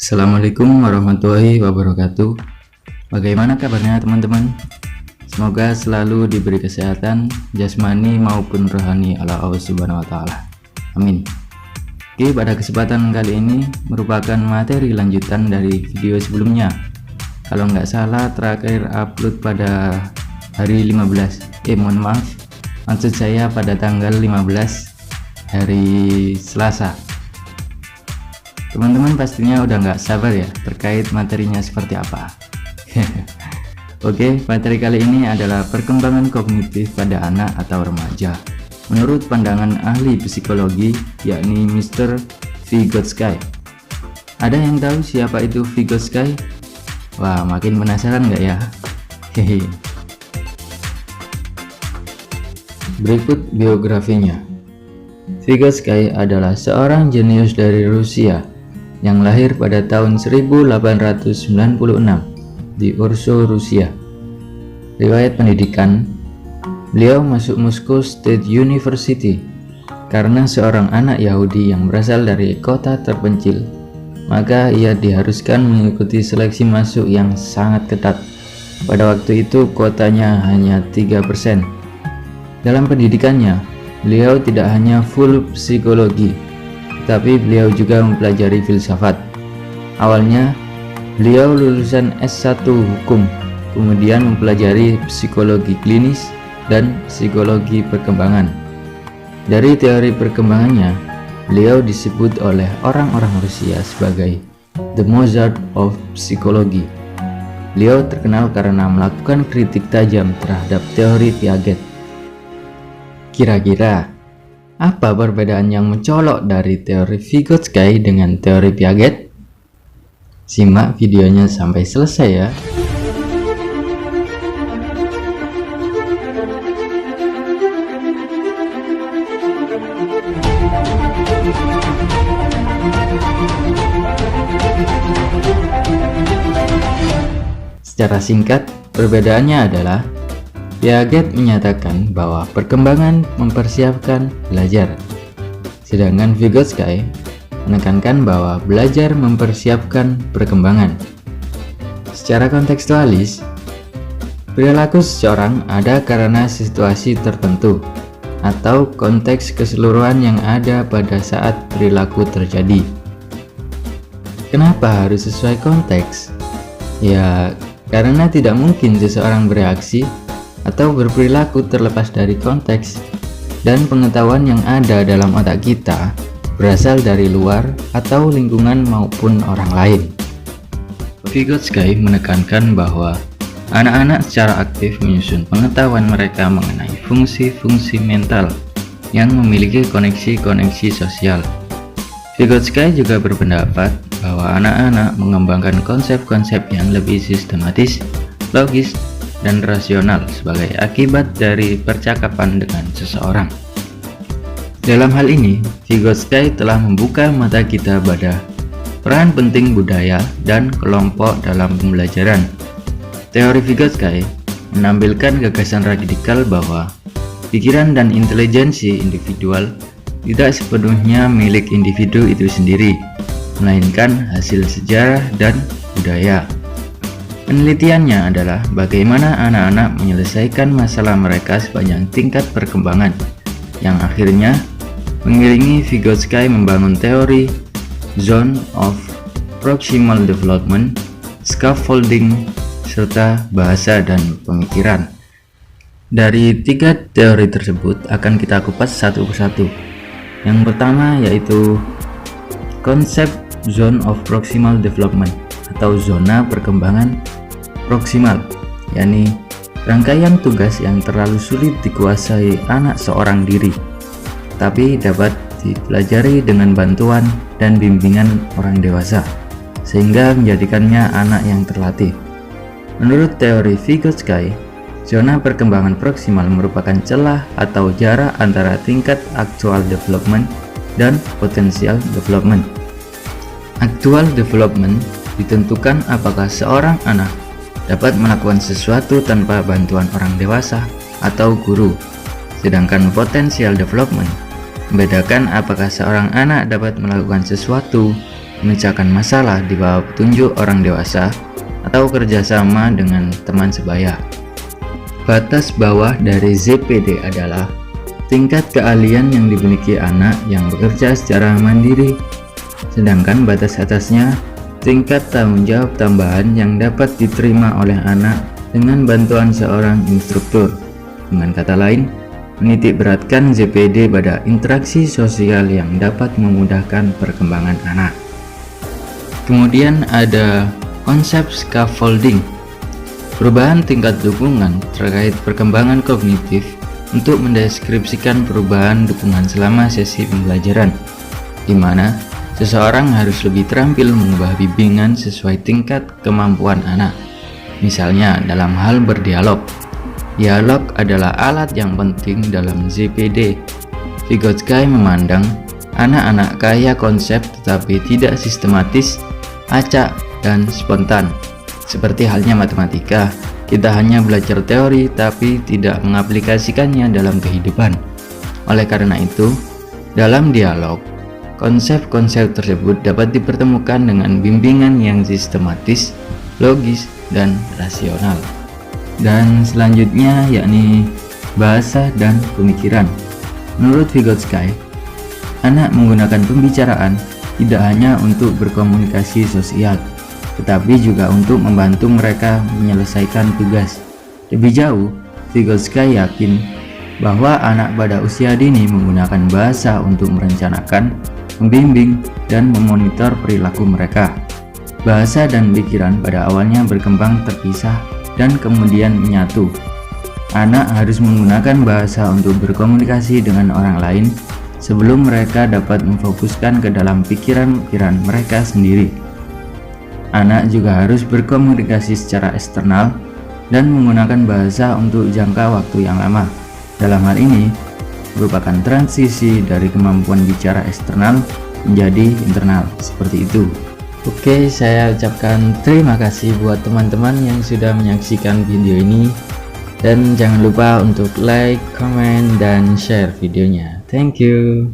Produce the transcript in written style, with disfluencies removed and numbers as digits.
Assalamualaikum warahmatullahi wabarakatuh. Bagaimana kabarnya teman-teman? Semoga selalu diberi kesehatan jasmani maupun rohani oleh Allah Subhanahu wa taala. Amin. Oke, pada kesempatan kali ini merupakan materi lanjutan dari video sebelumnya. Kalau nggak salah terakhir upload pada hari 15. Maksud saya pada tanggal 15 hari Selasa. Teman-teman pastinya udah nggak sabar ya terkait materinya seperti apa. Oke, materi kali ini adalah perkembangan kognitif pada anak atau remaja menurut pandangan ahli psikologi yakni Mr. Vygotsky. Ada yang tahu siapa itu Vygotsky? Wah, makin penasaran nggak ya? Hehe. Berikut biografinya. Vygotsky adalah seorang jenius dari Rusia yang lahir pada tahun 1896 di Warsaw, Rusia. Riwayat pendidikan, beliau masuk Moscow State University karena seorang anak Yahudi yang berasal dari kota terpencil, maka ia diharuskan mengikuti seleksi masuk yang sangat ketat. Pada waktu itu kuotanya hanya 3%. Dalam pendidikannya, beliau tidak hanya full psikologi, tapi beliau juga mempelajari filsafat. Awalnya, beliau lulusan S1 Hukum, kemudian mempelajari psikologi klinis dan psikologi perkembangan. Dari teori perkembangannya, beliau disebut oleh orang-orang Rusia sebagai The Mozart of Psychology. Beliau terkenal karena melakukan kritik tajam terhadap teori Piaget. Kira-kira apa perbedaan yang mencolok dari teori Vygotsky dengan teori Piaget? Simak videonya sampai selesai ya. Secara singkat, perbedaannya adalah Piaget menyatakan bahwa perkembangan mempersiapkan belajar, sedangkan Vygotsky menekankan bahwa belajar mempersiapkan perkembangan. Secara kontekstualis, perilaku seseorang ada karena situasi tertentu atau konteks keseluruhan yang ada pada saat perilaku terjadi. Kenapa harus sesuai konteks? Ya, karena tidak mungkin seseorang bereaksi atau berperilaku terlepas dari konteks, dan pengetahuan yang ada dalam otak kita berasal dari luar atau lingkungan maupun orang lain. Vygotsky menekankan bahwa anak-anak secara aktif menyusun pengetahuan mereka mengenai fungsi-fungsi mental yang memiliki koneksi-koneksi sosial. Vygotsky juga berpendapat bahwa anak-anak mengembangkan konsep-konsep yang lebih sistematis, logis, dan rasional sebagai akibat dari percakapan dengan seseorang. Dalam hal ini, Vygotsky telah membuka mata kita pada peran penting budaya dan kelompok dalam pembelajaran. Teori Vygotsky menampilkan gagasan radikal bahwa pikiran dan intelijensi individual tidak sepenuhnya milik individu itu sendiri, melainkan hasil sejarah dan budaya. Penelitiannya adalah bagaimana anak-anak menyelesaikan masalah mereka sepanjang tingkat perkembangan, yang akhirnya mengiringi Vygotsky membangun teori Zone of Proximal Development, Scaffolding, serta bahasa dan pemikiran. Dari tiga teori tersebut akan kita kupas satu persatu. Yang pertama yaitu konsep Zone of Proximal Development atau zona perkembangan proksimal, yakni rangkaian tugas yang terlalu sulit dikuasai anak seorang diri, tapi dapat dipelajari dengan bantuan dan bimbingan orang dewasa, sehingga menjadikannya anak yang terlatih. Menurut teori Vygotsky, zona perkembangan proksimal merupakan celah atau jarak antara tingkat actual development dan potential development. Actual development ditentukan apakah seorang anak dapat melakukan sesuatu tanpa bantuan orang dewasa atau guru, sedangkan potential development membedakan apakah seorang anak dapat melakukan sesuatu memecahkan masalah di bawah petunjuk orang dewasa, atau kerjasama dengan teman sebaya. Batas bawah dari ZPD adalah tingkat keahlian yang dimiliki anak yang bekerja secara mandiri, sedangkan batas atasnya tingkat tanggung jawab tambahan yang dapat diterima oleh anak dengan bantuan seorang instruktur. Dengan kata lain, menitik beratkan ZPD pada interaksi sosial yang dapat memudahkan perkembangan anak. Kemudian ada konsep scaffolding, perubahan tingkat dukungan terkait perkembangan kognitif untuk mendeskripsikan perubahan dukungan selama sesi pembelajaran, di mana seseorang harus lebih terampil mengubah bimbingan sesuai tingkat kemampuan anak. Misalnya dalam hal berdialog. Dialog adalah alat yang penting dalam ZPD. Vygotsky memandang anak-anak kaya konsep tetapi tidak sistematis, acak, dan spontan. Seperti halnya matematika, kita hanya belajar teori tapi tidak mengaplikasikannya dalam kehidupan. Oleh karena itu, dalam dialog, konsep-konsep tersebut dapat dipertemukan dengan bimbingan yang sistematis, logis, dan rasional. Dan selanjutnya yakni bahasa dan pemikiran. Menurut Vygotsky, anak menggunakan pembicaraan tidak hanya untuk berkomunikasi sosial, tetapi juga untuk membantu mereka menyelesaikan tugas. Lebih jauh, Vygotsky yakin bahwa anak pada usia dini menggunakan bahasa untuk merencanakan, membimbing, dan memonitor perilaku mereka. Bahasa dan pikiran pada awalnya berkembang terpisah dan kemudian menyatu. Anak harus menggunakan bahasa untuk berkomunikasi dengan orang lain sebelum mereka dapat memfokuskan ke dalam pikiran-pikiran mereka sendiri. Anak juga harus berkomunikasi secara eksternal dan menggunakan bahasa untuk jangka waktu yang lama. Dalam hal ini, merupakan transisi dari kemampuan bicara eksternal menjadi internal, seperti itu. Oke, saya ucapkan terima kasih buat teman-teman yang sudah menyaksikan video ini, dan jangan lupa untuk like, comment, dan share videonya. Thank you.